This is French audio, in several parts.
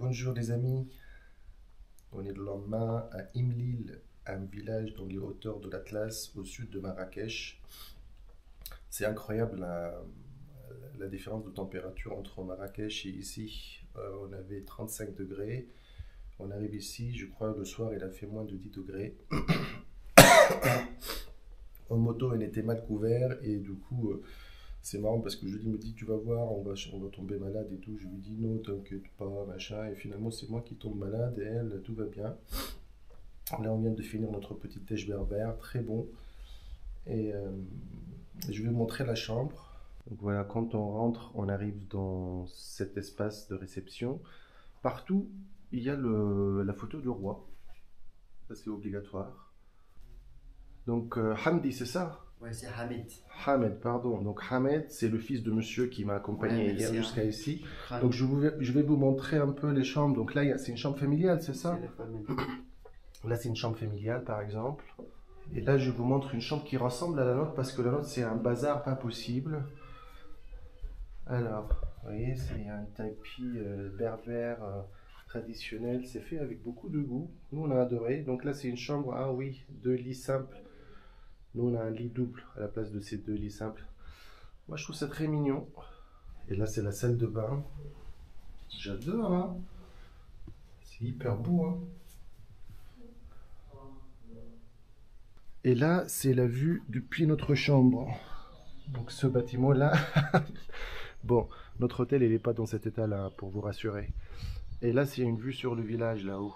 Bonjour les amis, on est le lendemain à Imlil, un village dans les hauteurs de l'Atlas au sud de Marrakech. C'est incroyable la différence de température entre Marrakech et ici. On avait 35 degrés, on arrive ici, je crois le soir il a fait moins de 10 degrés. En moto on était mal couvert et du coup c'est marrant parce que Julie me dit tu vas voir on va tomber malade et tout, je lui dis non t'inquiète pas machin et finalement c'est moi qui tombe malade et elle tout va bien. Là on vient de finir notre petit déj berbère très bon et je vais vous montrer la chambre. Donc voilà, quand on rentre on arrive dans cet espace de réception, partout il y a la photo du roi, ça c'est obligatoire. Donc Hamdi c'est ça? Ouais, c'est Hamid. Hamed, pardon. Donc Hamed, c'est le fils de monsieur qui m'a accompagné hier jusqu'à ici. Donc je vais vous montrer un peu les chambres. Donc là, c'est une chambre familiale, c'est ça? Là, c'est une chambre familiale, par exemple. Et là, je vous montre une chambre qui ressemble à la nôtre parce que la nôtre, c'est un bazar pas possible. Alors, vous voyez, c'est un tapis berbère traditionnel. C'est fait avec beaucoup de goût. Nous, on a adoré. Donc là, c'est une chambre, ah oui, 2 lits simples. Nous, on a un lit double à la place de ces 2 lits simples. Moi, je trouve ça très mignon. Et là, c'est la salle de bain. J'adore, hein. C'est hyper beau, hein. Et là, c'est la vue depuis notre chambre. Donc, ce bâtiment-là... Bon, notre hôtel, il n'est pas dans cet état-là, pour vous rassurer. Et là, c'est une vue sur le village, là-haut.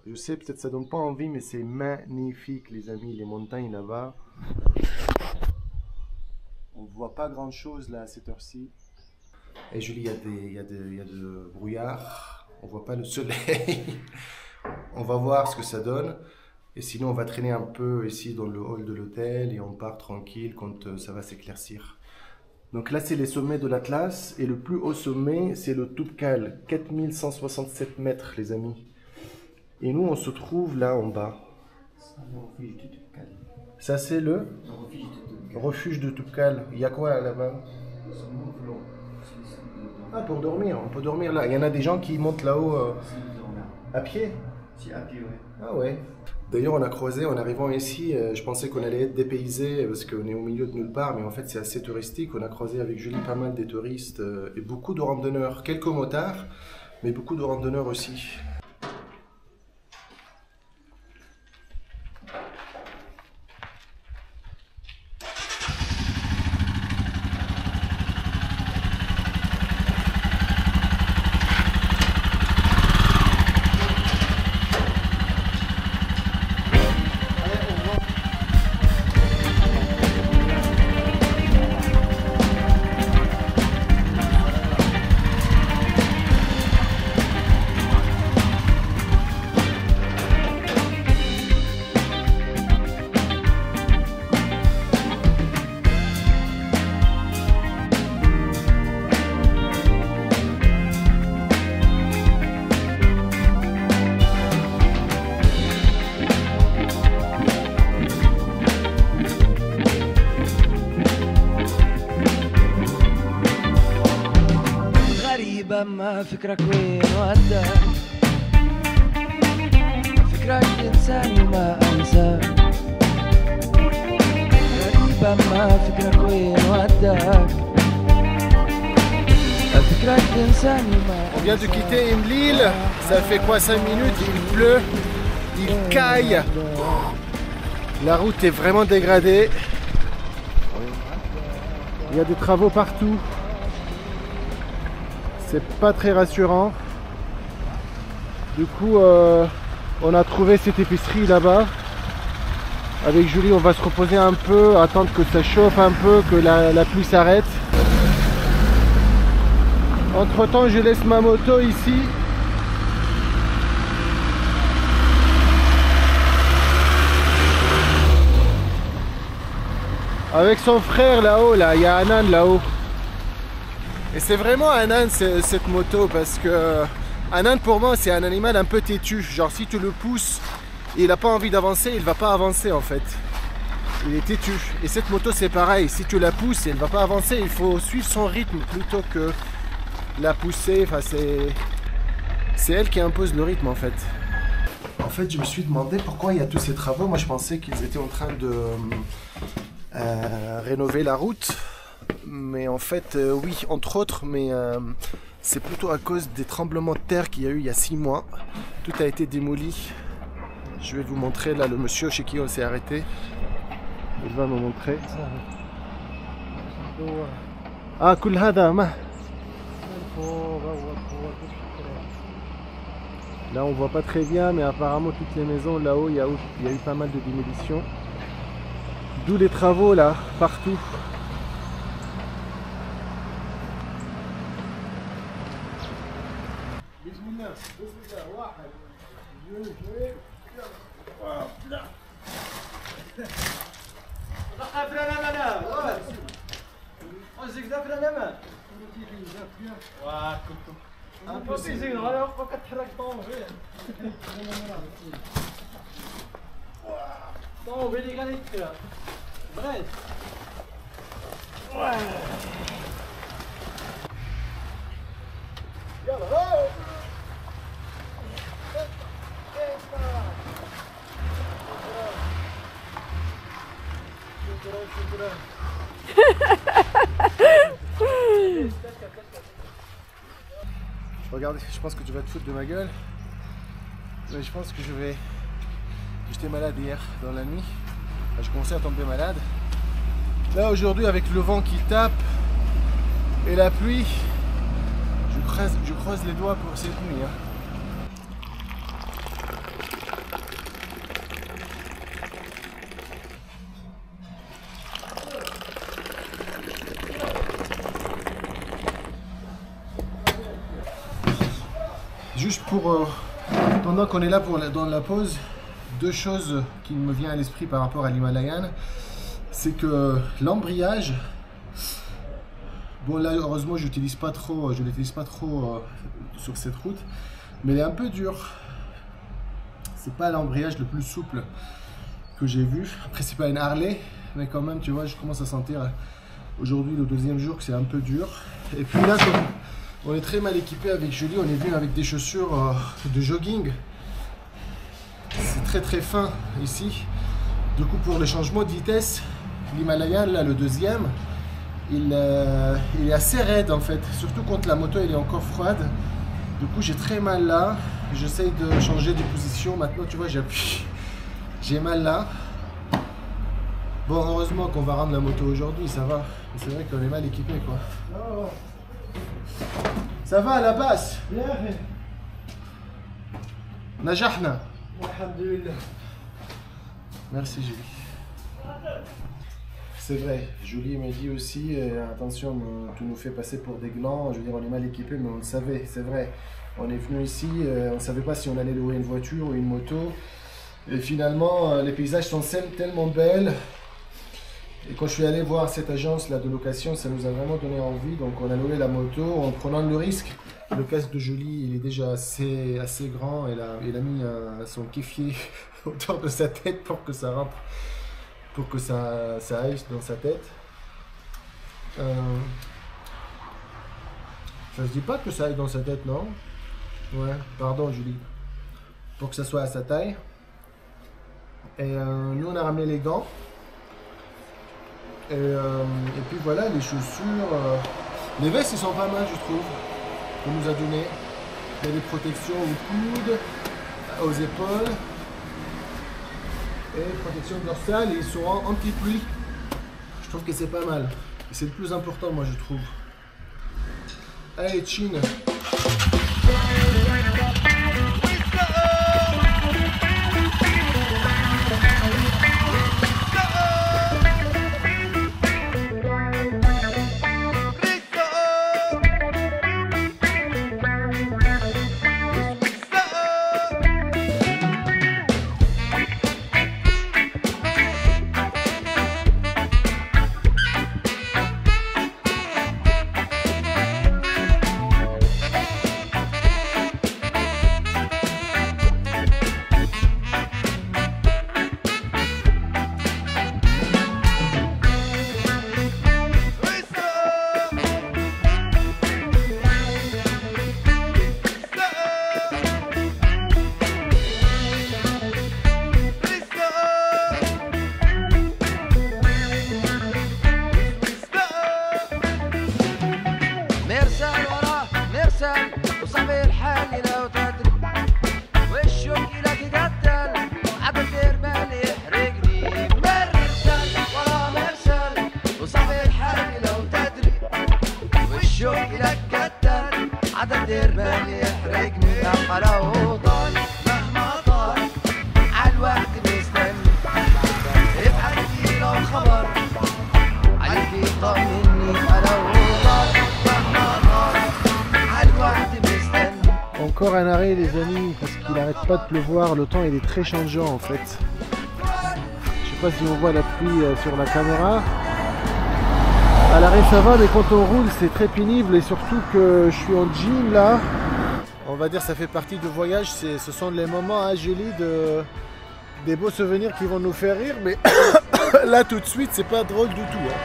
Je sais, peut-être ça donne pas envie, mais c'est magnifique, les amis, les montagnes là-bas. On voit pas grand-chose là à cette heure-ci. Et Julie, il y a de brouillard, on voit pas le soleil. On va voir ce que ça donne. Et sinon, on va traîner un peu ici dans le hall de l'hôtel et on part tranquille quand ça va s'éclaircir. Donc là, c'est les sommets de l'Atlas et le plus haut sommet, c'est le Toubkal, 4167 mètres, les amis. Et nous, on se trouve là en bas. Ça, c'est le refuge de Toubkal. Il y a quoi là-bas? Ah, pour dormir. On peut dormir là. Il y en a des gens qui montent là-haut à pied? Si, à pied, ouais. Ah ouais. D'ailleurs, on a croisé, en arrivant ici, je pensais qu'on allait être dépaysé parce qu'on est au milieu de nulle part, mais en fait, c'est assez touristique. On a croisé avec Julie pas mal des touristes et beaucoup de randonneurs. Quelques motards, mais beaucoup de randonneurs aussi. ما فكرك وين وداك فكرك تنساني وما انساك غريبة ما فكرك وين وداك فكرك تنساني وما On vient de quitter Imlil, ça fait quoi 5 minutes, il pleut, il caille. La route est vraiment dégradée. Il y a des travaux partout. C'est pas très rassurant. Du coup, on a trouvé cette épicerie là-bas. Avec Julie, on va se reposer un peu, attendre que ça chauffe un peu, que la pluie s'arrête. Entre temps, je laisse ma moto ici. Avec son frère là-haut, là, il y a un âne là-haut. Et c'est vraiment un âne cette moto parce que un âne pour moi c'est un animal un peu têtu. Genre si tu le pousses et il n'a pas envie d'avancer, il va pas avancer en fait. Il est têtu. Et cette moto c'est pareil, si tu la pousses et elle ne va pas avancer, il faut suivre son rythme plutôt que la pousser. Enfin, c'est elle qui impose le rythme en fait. En fait, je me suis demandé pourquoi il y a tous ces travaux. Moi, je pensais qu'ils étaient en train de rénover la route. Mais en fait, oui, entre autres, mais c'est plutôt à cause des tremblements de terre qu'il y a eu il y a 6 mois. Tout a été démoli. Je vais vous montrer là le monsieur chez qui on s'est arrêté. Il va me montrer. Ah, كل هذا ما. Là on voit pas très bien, mais apparemment toutes les maisons là-haut, il y a eu pas mal de démolitions. D'où les travaux là, partout. Regarde, je pense que tu vas te foutre de ma gueule. Mais je pense que j'étais malade hier dans la nuit. Je commençais à tomber malade. Là aujourd'hui avec le vent qui tape et la pluie, je croise les doigts pour cette nuit. Hein. Juste pour, pendant qu'on est là dans la pause, deux choses qui me viennent à l'esprit par rapport à l'Himalayan, c'est que l'embrayage, bon là heureusement je l'utilise pas trop sur cette route, mais il est un peu dur. C'est pas l'embrayage le plus souple que j'ai vu. Après c'est pas une Harley, mais quand même tu vois, je commence à sentir aujourd'hui le deuxième jour que c'est un peu dur. Et puis là comme on est très mal équipé avec Julie, on est venu avec des chaussures de jogging. C'est très très fin ici. Du coup pour les changements de vitesse, l'Himalayan, là le deuxième, il est assez raide en fait. Surtout quand la moto elle est encore froide. Du coup j'ai très mal là. J'essaye de changer de position. Maintenant tu vois j'appuie. J'ai mal là. Bon heureusement qu'on va rendre la moto aujourd'hui, ça va. Mais c'est vrai qu'on est mal équipé quoi. Oh. Ça va à la basse? Najahna. Merci Julie. C'est vrai, Julie m'a dit aussi, attention, tu nous fais passer pour des glands. Je veux dire, on est mal équipés, mais on le savait, c'est vrai. On est venu ici, on ne savait pas si on allait louer une voiture ou une moto. Et finalement, les paysages sont tellement belles. Et quand je suis allé voir cette agence là de location, ça nous a vraiment donné envie. Donc on a loué la moto en prenant le risque. Le casque de Julie, il est déjà assez grand. Il a mis son kéfier autour de sa tête pour que ça rentre, pour que ça aille dans sa tête. Ça se dit pas que ça aille dans sa tête, non? Ouais, pardon Julie. Pour que ça soit à sa taille. Et nous on a ramené les gants. Et puis voilà, les chaussures, les vestes ils sont pas mal je trouve, qu'on nous a donné. Il y a des protections aux coudes, aux épaules, et protection dorsale, et ils sont anti-pluie. Je trouve que c'est pas mal, et c'est le plus important moi je trouve. Allez, Chine. مرسل وصاحبي الحالي لو تدري والشوق لك يقتل عدد دربال يحرقني مرسل ورا مرسل وصاحبي الحالي لو تدري والشوق لك قتل عدد دربال يحرقني لما لو طال مهما طال عالوقت مستني ابعت لي لو خبر عليك يطمني لو طال مهما طال عالوقت مستني. Encore un arrêt les amis parce qu'il n'arrête pas de pleuvoir, le temps il est très changeant en fait. Je sais pas si on voit la pluie sur la caméra. À l'arrêt ça va mais quand on roule c'est très pénible et surtout que je suis en jean là. On va dire ça fait partie du voyage, ce sont les moments à Julie des beaux souvenirs qui vont nous faire rire mais là tout de suite c'est pas drôle du tout. Hein.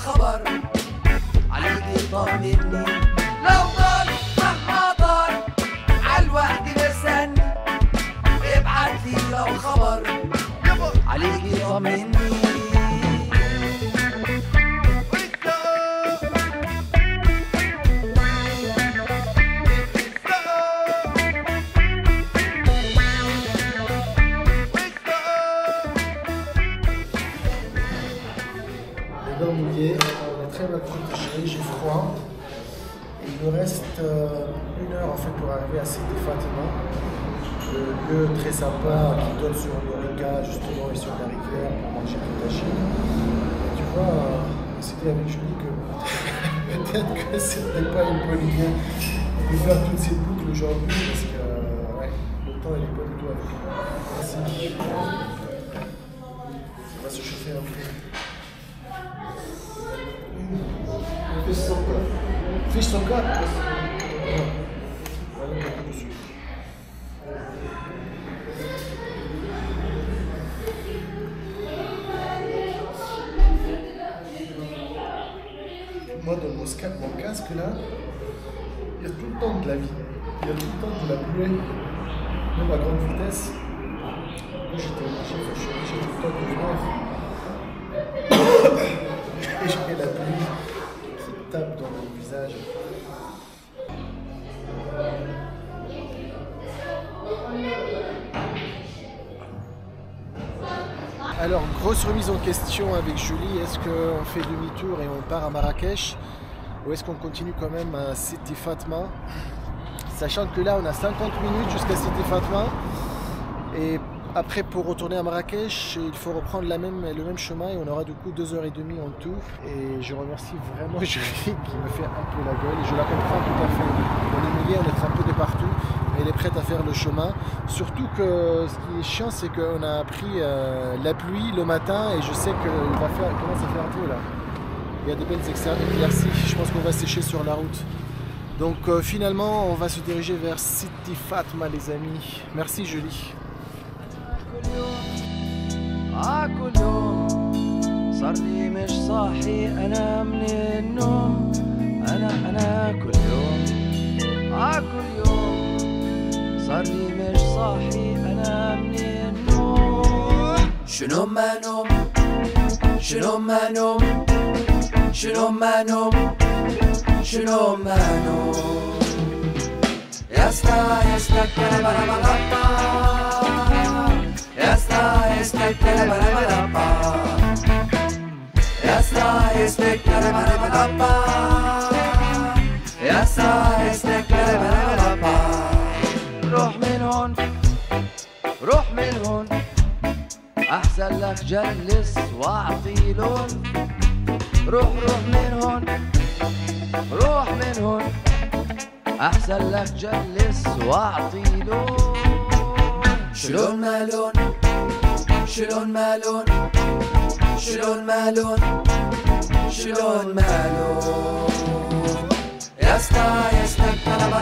خبر عليك يطمني لو طال مهما طال عالوقت مستني ابعت لي لو خبر عليك يطمني. Mouillé, on est très mal protégé, j'ai froid. Et il nous reste 1 heure en fait pour arriver à Sidi Fatima, le lieu très sympa qui donne sur l'Orica justement et sur la rivière pour manger du tagine. Et tu vois, on s'est dit avec Julie que peut-être que c'était pas une bonne idée de faire toutes ces boucles aujourd'hui parce que ouais, le temps il est pas du tout avec nous. Merci. On va se chauffer un peu. Fish soccer. Fish soccer? Moi, dans mon casque là, il y a tout le temps de la vie. Il y a tout le temps de la pluie. Même à grande vitesse. Moi, j'étais tout le temps du nord. Et j'ai la pluie qui tape dans mon visage. Alors, grosse remise en question avec Julie. Est-ce qu'on fait demi-tour et on part à Marrakech ou est-ce qu'on continue quand même à Sidi Fatma? Sachant que là, on a 50 minutes jusqu'à Sidi Fatma. Et après, pour retourner à Marrakech, il faut reprendre le même chemin et on aura du coup 2h30 en tout. Et je remercie vraiment Julie qui me fait un peu la gueule. Et je la comprends tout à fait. On est mouillé, on est un peu de partout. Mais elle est prête à faire le chemin. Surtout que ce qui est chiant, c'est qu'on a pris la pluie le matin et je sais qu'il commence à faire un peu là. Il y a des belles éclaircies. Je pense qu'on va sécher sur la route. Donc finalement, on va se diriger vers Sidi Fatma les amis. Merci Julie. كل يوم صار لي مش صاحي انا من النوم انا كل يوم كل يوم صار لي مش صاحي انا من النوم شنو ما نوم شنو ما نوم شنو ما نوم شنو ما نوم يا ستا كربا Este karabarabapa. Este karabarabapa. Este karabarabapa. روح من هون روح من هون أحسن لك جلس وأعطي لون روح من هون روح من هون أحسن لك جلس وأعطي لون شلون ما لون شلون ما لون شلون ما لون شلون ما لون يا ستا كربا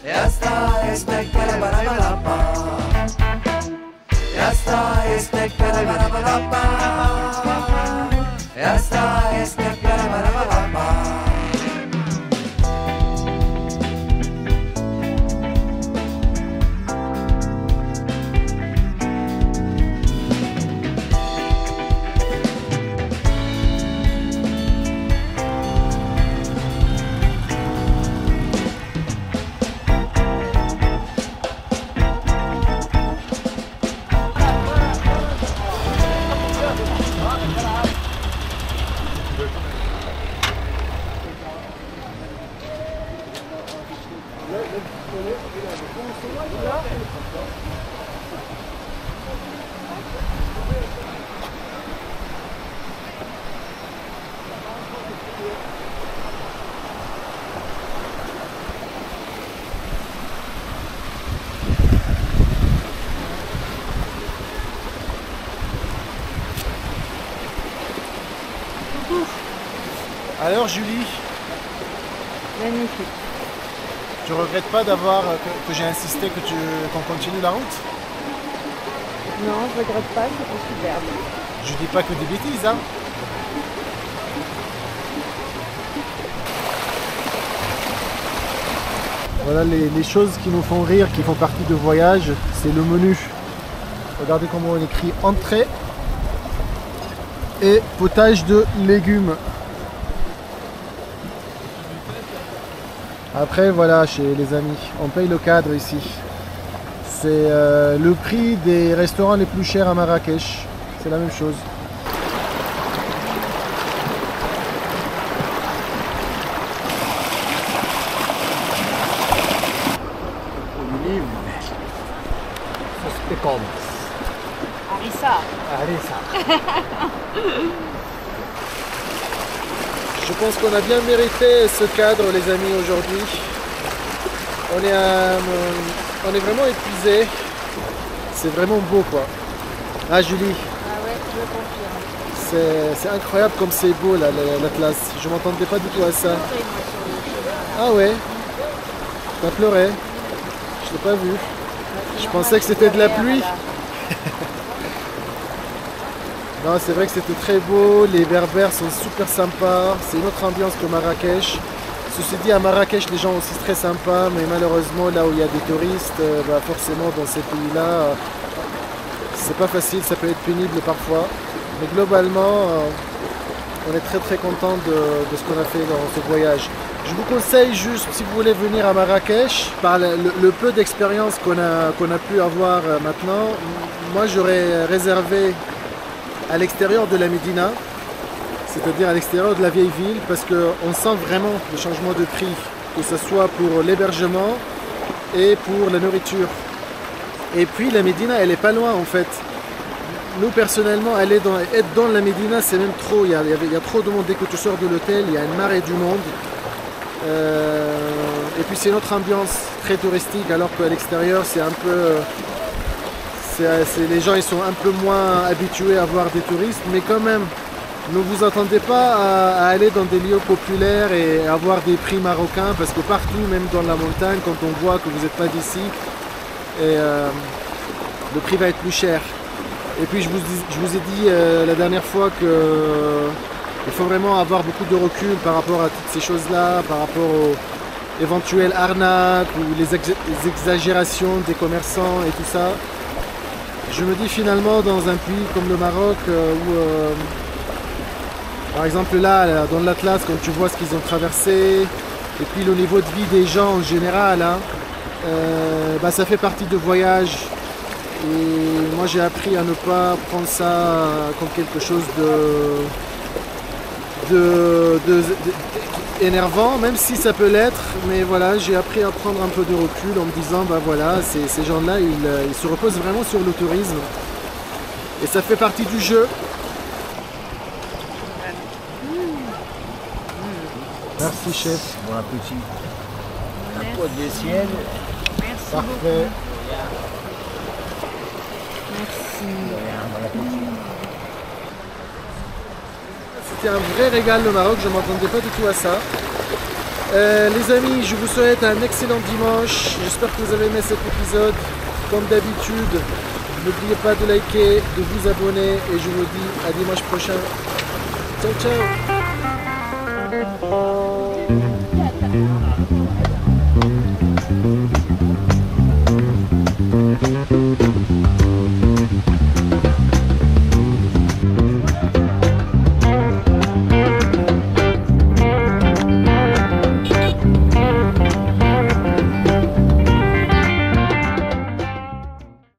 يا ستا كربا يا ستا كربا يا ستا كربا Alors Julie, Magnifique. tu regrettes pas d'avoir que j'ai insisté qu'on continue la route? Non, je regrette pas, c'était superbe. Je dis pas que des bêtises, hein. Voilà les choses qui nous font rire, qui font partie de voyage, c'est le menu. Regardez comment on écrit entrée et potage de légumes. Après voilà, chez les amis, on paye le cadre ici. C'est le prix des restaurants les plus chers à Marrakech. C'est la même chose. Je pense qu'on a bien mérité ce cadre, les amis, aujourd'hui. On est vraiment épuisés. C'est vraiment beau, quoi. Ah, Julie. Ah ouais, je confirme. C'est incroyable comme c'est beau, l'Atlas. Je m'attendais pas du tout à ça. Ah ouais. T'as pleuré. Je l'ai pas vu. Je pensais que c'était de la pluie. Non, c'est vrai que c'était très beau, les Berbères sont super sympas, c'est une autre ambiance que Marrakech. Ceci dit, à Marrakech, les gens sont aussi très sympas, mais malheureusement, là où il y a des touristes, forcément, dans ces pays-là, c'est pas facile, ça peut être pénible parfois. Mais globalement, on est très très content de ce qu'on a fait dans ce voyage. Je vous conseille juste, si vous voulez venir à Marrakech, par le peu d'expérience qu'on a pu avoir maintenant, moi j'aurais réservé à l'extérieur de la Médina, c'est-à-dire à l'extérieur de la vieille ville, parce qu'on sent vraiment le changement de prix, que ce soit pour l'hébergement et pour la nourriture. Et puis la Médina, elle est pas loin en fait. Nous personnellement, être dans la Médina, c'est même trop. Il y a trop de monde dès que tu sors de l'hôtel, il y a une marée du monde. Et puis c'est une autre ambiance très touristique, alors qu'à l'extérieur, c'est un peu... les gens ils sont un peu moins habitués à voir des touristes, mais quand même, ne vous attendez pas à aller dans des lieux populaires et avoir des prix marocains, parce que partout, même dans la montagne, quand on voit que vous n'êtes pas d'ici, le prix va être plus cher. Et puis je vous ai dit la dernière fois qu'il faut vraiment avoir beaucoup de recul par rapport à toutes ces choses-là, par rapport aux éventuelles arnaques ou les exagérations des commerçants et tout ça. Je me dis finalement, dans un pays comme le Maroc, où par exemple là, dans l'Atlas, quand tu vois ce qu'ils ont traversé, et puis le niveau de vie des gens en général, hein, ça fait partie de voyage. Et moi j'ai appris à ne pas prendre ça comme quelque chose énervant, même si ça peut l'être, mais voilà, j'ai appris à prendre un peu de recul en me disant, voilà, ces gens-là, ils se reposent vraiment sur le tourisme, et ça fait partie du jeu. Merci chef. Bon appétit. La côte des ciels. Merci Parfait. beaucoup. Merci. Bon appétit. C'était un vrai régal le Maroc, je ne m'attendais pas du tout à ça. Les amis, je vous souhaite un excellent dimanche. J'espère que vous avez aimé cet épisode. Comme d'habitude, n'oubliez pas de liker, de vous abonner et je vous dis à dimanche prochain. Ciao ciao.